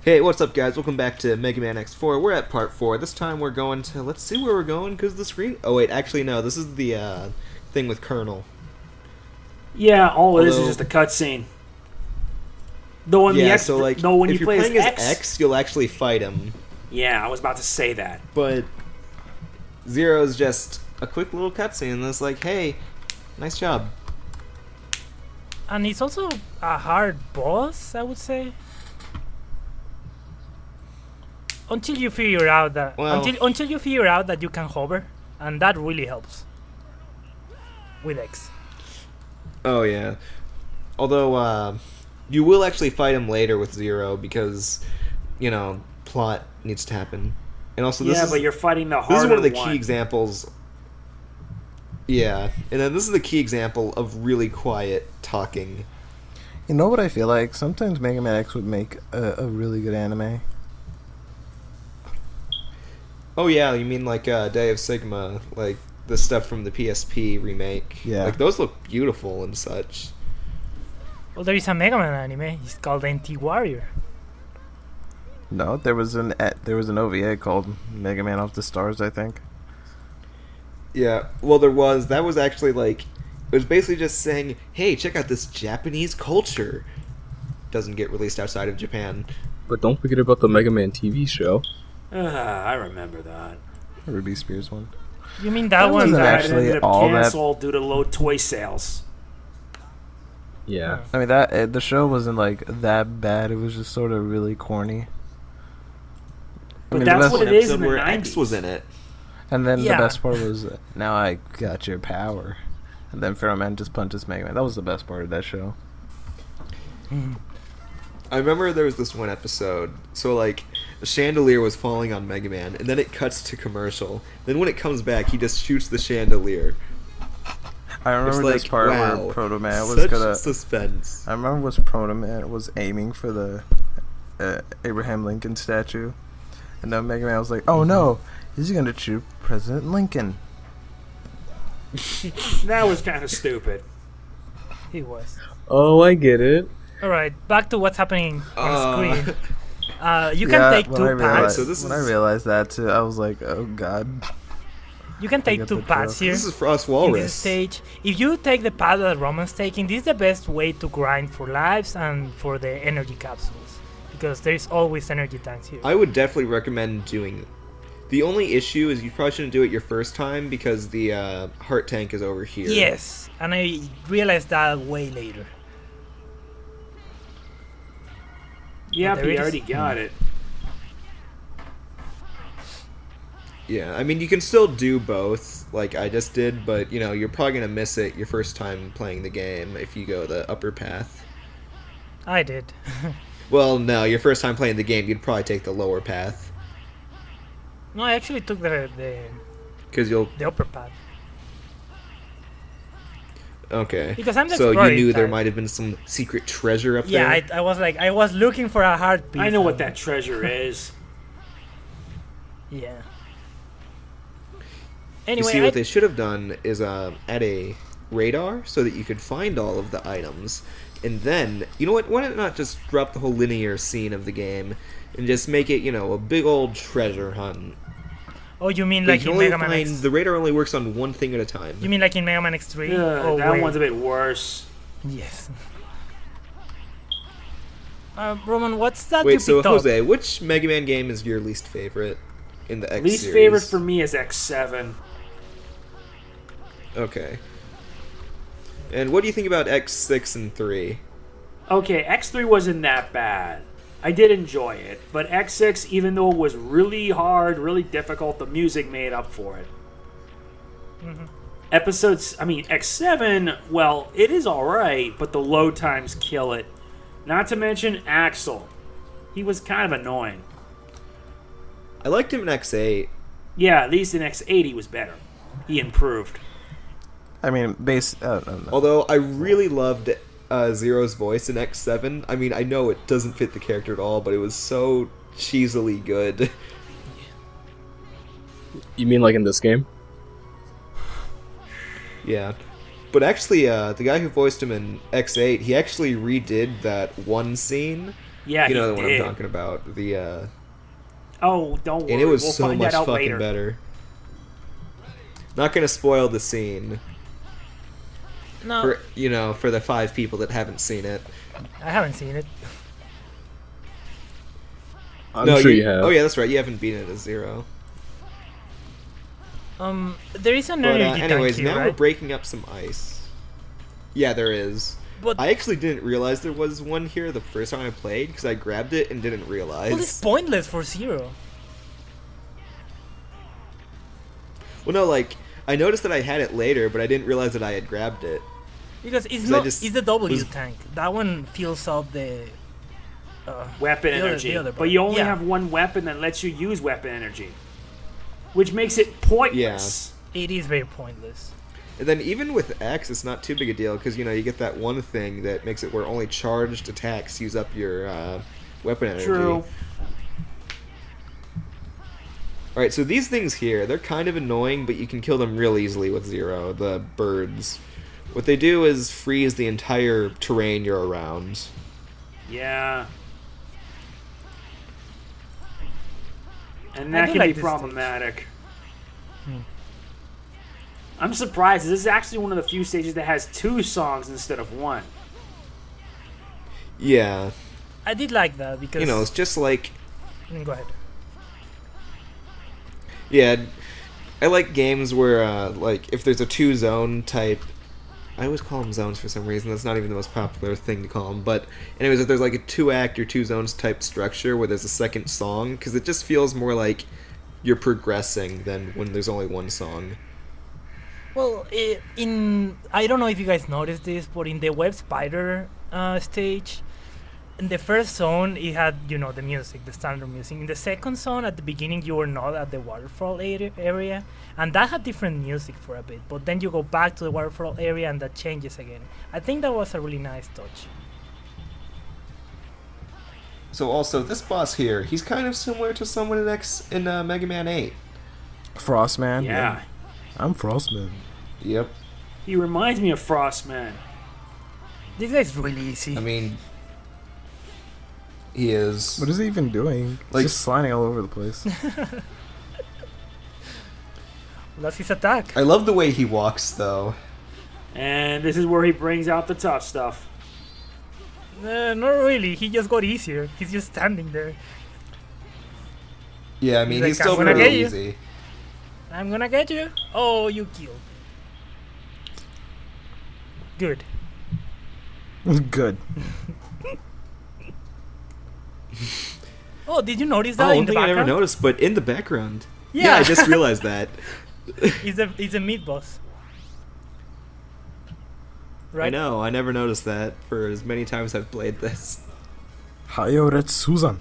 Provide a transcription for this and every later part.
Hey, what's up, guys? Welcome back to Mega Man X4. We're at part 4. This time we're going to... Let's see where we're going, because the screen... Oh, wait, actually, no. This is the thing with Colonel. Yeah, all it is just a cutscene. Though when if you play playing as as X, you'll actually fight him. Yeah, I was about to say that. But Zero's just a quick little cutscene that's like, hey, nice job. And it's also a hard boss, I would say. Until you figure out that until you figure out that you can hover, and that really helps with X. Oh yeah. Although you will actually fight him later with Zero because plot needs to happen. And also but you're fighting the harder This is one of the one. key examples. Yeah, and then this is the key example of really quiet talking. You know what I feel like? Sometimes Mega Man X would make a really good anime. Oh yeah, you mean like Day of Sigma, like the stuff from the PSP remake. Yeah. Like those look beautiful and such. Well, there is a Mega Man anime. It's called NT Warrior. No, there was an OVA called Mega Man Off the Stars, I think. Yeah, well there was. That was actually like... It was basically just saying, hey, check out this Japanese culture. Doesn't get released outside of Japan. But don't forget about the Mega Man TV show. I remember that. Ruby Spears one. You mean that one? wasn't That actually ended up all that- canceled due to low toy sales. Yeah. I mean the show wasn't like that bad. It was just sort of really corny. But the that's best what it is in the where 90s. X was in it. And then Yeah. the best part was, now I got your power. And then Pharaoh Man just punches Mega Man. That was the best part of that show. I remember there was this one episode, so like, a chandelier was falling on Mega Man, and then it cuts to commercial. Then when it comes back, he just shoots the chandelier. I remember It's this like, part wow, where Proto Man was such gonna... suspense. I remember was Proto Man was aiming for the Abraham Lincoln statue. And then Mega Man was like, oh no, he's gonna shoot President Lincoln. That was kind of stupid. He was. Oh, I get it. All right, back to what's happening on screen. You Yeah, can take when two I realized, pads. So this when is- I realized that too, I was like, oh god. You can take get two the pads joke. here. This is Frost In Walrus. this stage, if you take the path that Roman's taking, this is the best way to grind for lives and for the energy capsules, because there's always energy tanks here. I would definitely recommend doing it. The only issue is you probably shouldn't do it your first time because the heart tank is over here. Yes, and I realized that way later. Yep, there he it is. already got it. Yeah, I mean, you can still do both, like I just did, but, you're probably going to miss it your first time playing the game if you go the upper path. I did. Well, no, your first time playing the game, you'd probably take the lower path. No, I actually took the Because you'll... upper path. Okay. Because I'm the So you exploring knew there type. might have been some secret treasure up Yeah, there? I was looking for a hard piece. I know what and- that treasure is. Yeah. You Anyway, see, what they should have done is add a radar so that you could find all of the items. And then, you know what, why not just drop the whole linear scene of the game and just make it, a big old treasure hunt. oh, you mean But like you can in only Mega Man find, X? the radar only works on one thing at a time. You mean like in Mega Man X3? Oh, That wait. one's a bit worse. Yes. Roman, what's that you Wait, so picked up? Jose, which Mega Man game is your least favorite in the X Least series? favorite for me is X7. Okay. And what do you think about X6 and 3? Okay, X3 wasn't that bad. I did enjoy it, but X6, even though it was really hard, really difficult, the music made up for it. X7, well, it is alright, but the load times kill it. Not to mention Axel. He was kind of annoying. I liked him in X8. Yeah, at least in X8 he was better. He improved. I mean, no. Although I really loved Zero's voice in X7. I mean, I know it doesn't fit the character at all, but it was so cheesily good. You mean like in this game? Yeah. But actually, the guy who voiced him in X8, he actually redid that one scene Yeah, You know he the one did. I'm talking about. Oh, don't worry. And it was we'll so find much that out fucking later. better. Not gonna spoil the scene No, for the 5 people that haven't seen it. I haven't seen it. I'm sure you have. Oh yeah, that's right. You haven't beaten it as 0. There is an But energy anyways, tank here, now we're right? breaking up some ice. Yeah, there is. But I actually didn't realize there was one here the first time I played because I grabbed it and didn't realize. well, it's pointless for Zero. Well, no, like I noticed that I had it later, but I didn't realize that I had grabbed it. Because it's 'Cause I not. just It's the W was- tank. That one fills up the. Weapon The other- energy. the other But you only yeah. have one weapon that lets you use weapon energy. Which makes it pointless. It is very pointless. And then even with X, it's not too big a deal because you get that one thing that makes it where only charged attacks use up your weapon energy. True. All right, so these things here, they're kind of annoying, but you can kill them real easily with 0. The birds. What they do is freeze the entire terrain you're around. Yeah. And I that do can like be this problematic. I'm surprised. This is actually one of the few stages that has 2 songs instead of 1. Yeah, I did like that because. it's just like Go ahead. yeah, I like games where like if there's a 2-zone type. I always call them zones for some reason. That's not even the most popular thing to call them. But anyways, if there's like a 2-act or 2-zones type structure where there's a second song, because it just feels more like you're progressing than when there's only one song. Well, I don't know if you guys noticed this, but in the Web Spider stage, in the first zone it had the music, the standard music. In the second zone, at the beginning, you were not at the waterfall area, and that had different music for a bit. But then you go back to the waterfall area, and that changes again. I think that was a really nice touch. So also, this boss here, he's kind of similar to someone in Mega Man 8. Frostman. Yeah. I'm Frostman. Yep. He reminds me of Frostman. This guy's really easy. I mean, he is. What is he even doing? Like- He's just sliding all over the place. That's his attack. I love the way he walks, though. And this is where he brings out the tough stuff. Not really. He just got easier. He's just standing there. Yeah, I mean, He's he's like, still "I'm gonna pretty get you." easy. I'm gonna get you. Oh, you killed. Good. Good. Oh, did you notice Oh, that in one the thing I never background? noticed, but in the background. Yeah. I just realized that. It's a meat boss. Right? I know, I never noticed that for as many times I've played this. Hayoret Susan.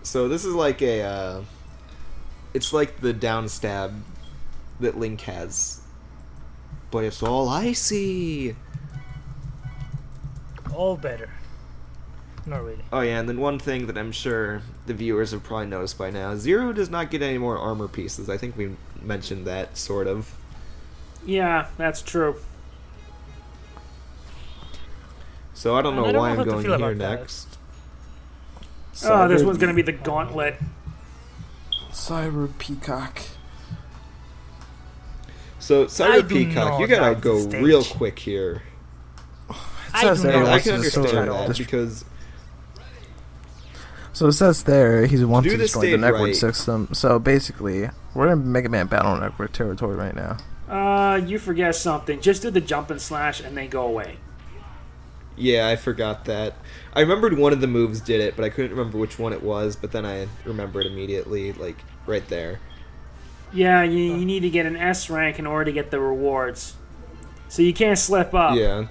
So this is like it's like the down stab that Link has. But it's all icy. All better. Not really. Oh yeah, and then one thing that I'm sure the viewers have probably noticed by now, Zero does not get any more armor pieces. I think we mentioned that, sort of. Yeah, that's true. So I don't And know I don't why know I'm how to going feel here about that. next. Oh, this Cyber- one's going to be the gauntlet. Cyber Peacock. So I Cyber do Peacock, not you gotta have go this stage. real quick here. It I says do there not And I like can this understand stage at all. that because So it says there he wants Do to this destroy the stage network right. system. So basically, we're in Mega Man Battle Network territory right now. You forget something. Just do the jump and slash and then go away. yeah, I forgot that. I remembered one of the moves did it, but I couldn't remember which one it was. But then I remembered immediately, like right there. Yeah, you need to get an S rank in order to get the rewards. So you can't slip up. Yeah.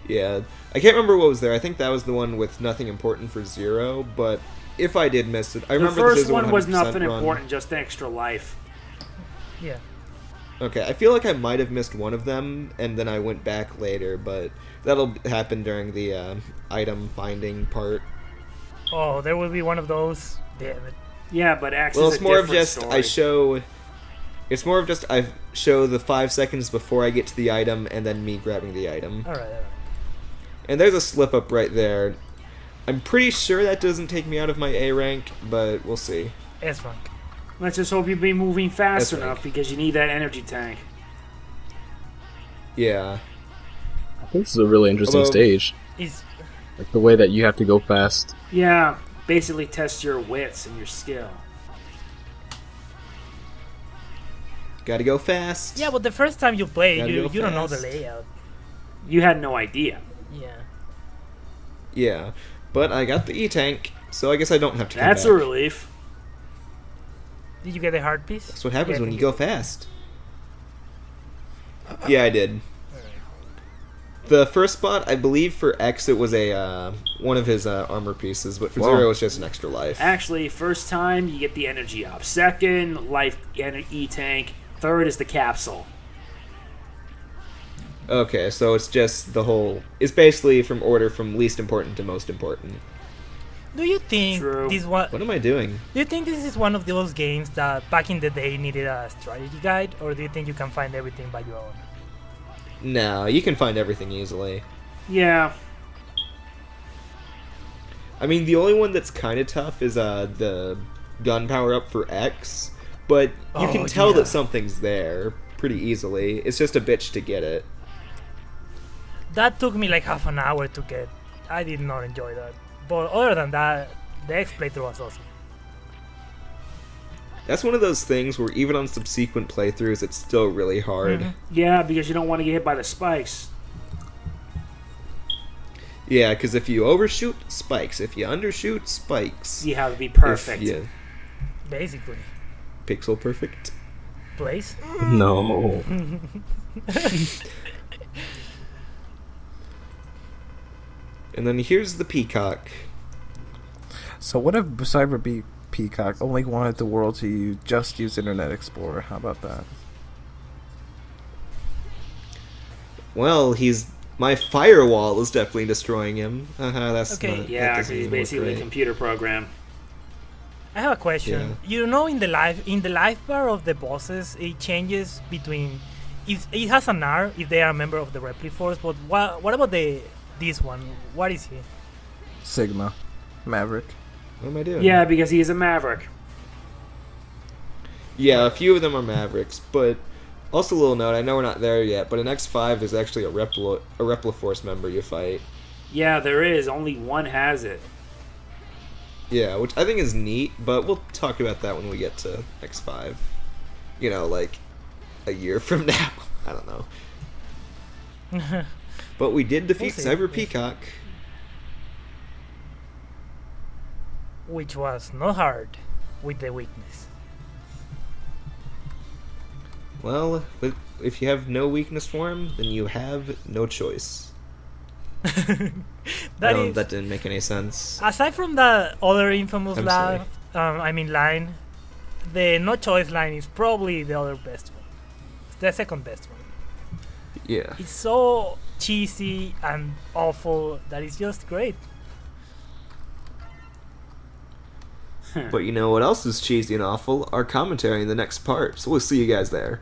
Yeah. I can't remember what was there. I think that was the one with nothing important for Zero, but if I did miss it, I The remember this first is a one was 100% nothing run. important, just extra life. Yeah. Okay, I feel like I might have missed one of them, and then I went back later, but that'll happen during the item finding part. Oh, there will be one of those. Damn it. Yeah, but X Well, is it's a more of different just story. I show. It's more of just I show the 5 seconds before I get to the item, and then me grabbing the item. Alright, alright. And there's a slip up right there. I'm pretty sure that doesn't take me out of my A rank, but we'll see. S rank. Let's just hope you be moving fast That's right. enough because you need that energy tank. Yeah. I think this is a really interesting Although- stage. Is Like the way that you have to go fast. Yeah, basically test your wits and your skill. Gotta go fast. yeah, but the first time you play, Gotta you go don't know the fast. layout. You had no idea. Yeah. Yeah. But I got the E-Tank, so I guess I don't have to come That's back. a relief. Did you get the hard piece? That's what happens Yeah, when you you- go fast. Yeah, I did. The first spot, I believe for X, it was a one of his armor pieces, but for Wow. Zero, it's just an extra life. Actually, first time you get the energy up. Second, life E-tank. Third is the capsule. Okay, so it's just the whole. It's basically from order from least important to most important. Do you think True. this one? What am I doing? Do you think this is one of those games that back in the day needed a strategy guide, or do you think you can find everything by your own? No, you can find everything easily. Yeah. I mean, the only one that's kind of tough is the gun power up for X, but you can Oh, tell yeah. that something's there pretty easily. It's just a bitch to get it. That took me like half an hour to get. I did not enjoy that. But other than that, the X playthrough was awesome. That's one of those things where even on subsequent playthroughs, it's still really hard. Mhm. Yeah, because you don't want to get hit by the spikes. Yeah, because if you overshoot, spikes. If you undershoot, spikes. You have to be If perfect. you- Basically. pixel perfect. Place? No. And then here's the peacock. So what if Cyber Peacock only wanted the world to just use Internet Explorer? How about that? Well, he's my firewall is definitely destroying him. That's Okay. not, Yeah, that 'cause doesn't he's work basically a right. computer program. I have a question. Yeah. You know, in the life bar of the bosses, it changes between. It has an R if they are a member of the Repli Force, but what about this one? What is he? Sigma. Maverick. What am I doing? Yeah, because he is a maverick. Yeah, a few of them are Mavericks, but also a little note, I know we're not there yet, but in X5 there's actually a Repli Force member you fight. Yeah, there is. Only one has it. Yeah, which I think is neat, but we'll talk about that when we get to X5. You know, like a year from now. I don't know. But we did defeat We'll see. Cyber Peacock. Which was not hard with the weakness. Well, if you have no weakness for him, then you have no choice. That didn't make any sense. Aside from the other infamous I'm sorry. line, the no choice line is probably the other best one. It's the second best one. Yeah. It's so cheesy and awful that it's just great. But you know what else is cheesy and awful? Our commentary in the next part. So we'll see you guys there.